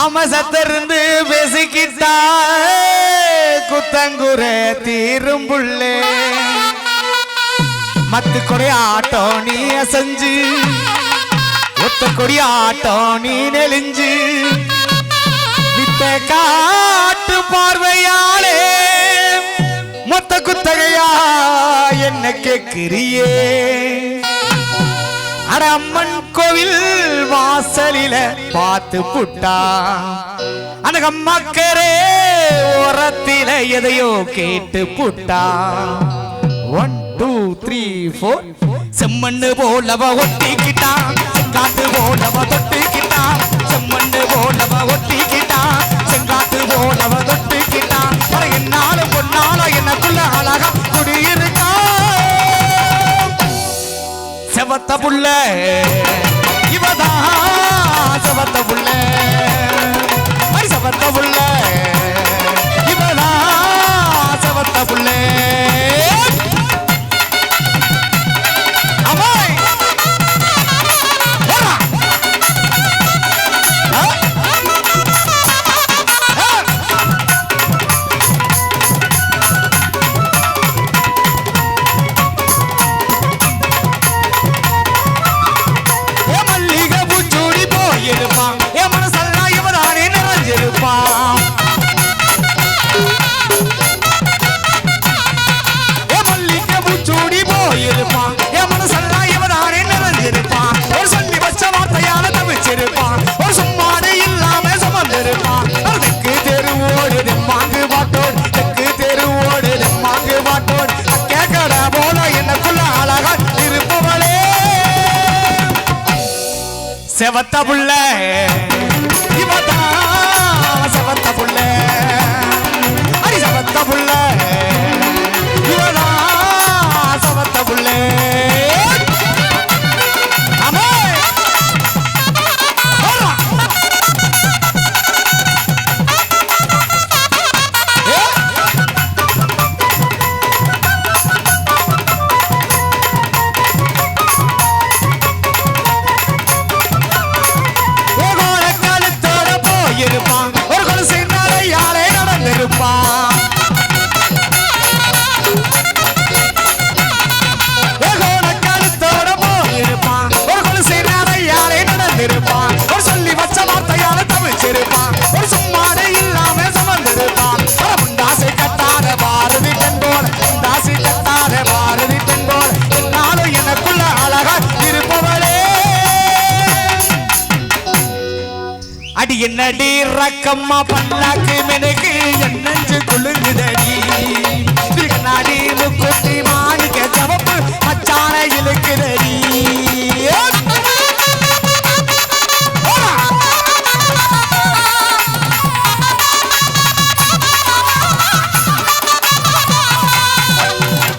நாம சத்திருந்து பேசிக்கிட்டா குத்தங்குற தீரும் புள்ளே மத்து கொடி ஆட்டம் நீ அசைஞ்சு ஒத்த கொடி ஆட்டம் நீ நெளிஞ்சு வித்த காட்டு பார்வையாலே மொத்த குத்தகையா என்ன கேட்கிறியே அட அம்மன் கோவில் வாசலில பார்த்து புட்டா அந்த அம்மாக்கரே ஓரத்தில எதையோ கேட்டு புட்டா 1 2 3 4 செம்மண்ணு போலவ ஒட்டிக்கிட்டா செங்காட்டு போலவ தொட்டுக்கிட்டா செம்மண்ணு போலவ ஒட்டிக்கிட்டா செங்காட்டு போலவ தொட்டுக்கிட்டா என்னாலும் பொன்னாலும் எனக்குள்ள அழகா குடியிருக்கா செவத்த புள்ள இவதான் செவத்த புள்ள செவத்த புள்ள இவதான் செவத்த புள்ள செவத்த புள்ள இவதான் செவத்த புள்ள அடி செவத்த புள்ள இவதான் செவத்த புள்ள என்னடி ரக்கம்மா பல்லாக்கு மெனக்கு என்னஞ்சு குழுங்குதடி நாடி முக்குத்தி மாணிக்க சவப்பு மச்சான இழுக்குதடி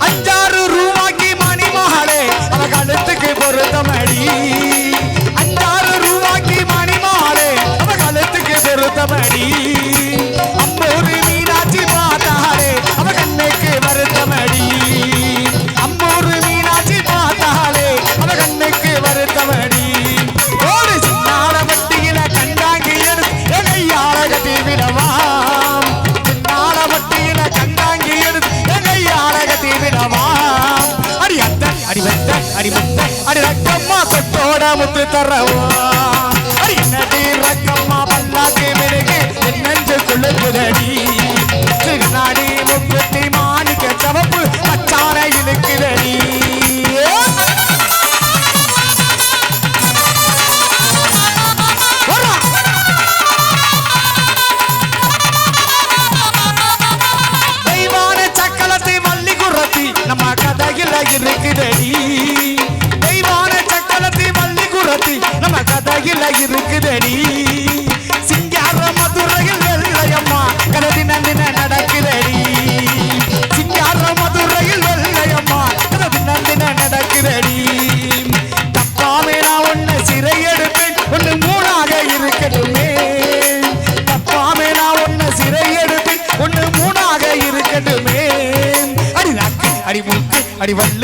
₹5 மணி மகளே அவ கழுத்துக்கு பொருத்தமடி வருத்தமடி அம்மூரு மீனாட்சி பார்த்தாரே அவ கண்ணுக்கு வருத்தமடி அம்மூரு மீனாட்சி பார்த்தாரே அவ கண்ணுக்கு வருத்தமடி ஒரு சின்னார வட்டியில கண்டாங்கி எடுத்து எனையார கட்டி விடவாம் சின்னார வட்டியில கண்டாங்கி எடுத்து எனையார கட்டி விடவாம் அடி அத்த அடி வெத்த அடி முத்த அடி ரக்கம்மா கொட்டோட முத்து தரவா அடி என்னடி ரக்கம்மா பல்லாக்கு மெருகு என்னஞ்சு குழுங்குதடி நாடி முக்குத்தி மாணிக்க சவப்பு மச்சான இழுக்குதடி தெய்வான சக்கலத்தை மல்லி குரத்தி நம்ம கதையில இருக்குதடி தெய்வான சக்கலத்தை மல்லி குரத்தி நம்ம கதையில இருக்குதடி சிங்கார மதுரையில் வெள்ளையம்மா கனதி நந்தின நடக்குதடி சிங்கார மதுரையில் வெள்ளையம்மா கனதி நந்தின நடக்குதடி தப்பாமே நான் ஒன்னு சிறை எடுப்பேன் ஒன்னு மூணாக இருக்கட்டுமே தப்பாமே நான் ஒன்னு சிறை எடுப்பேன் ஒன்னு மூணாக இருக்கட்டுமே அடி நாக்கு அடி மூக்கு அடி வல்ல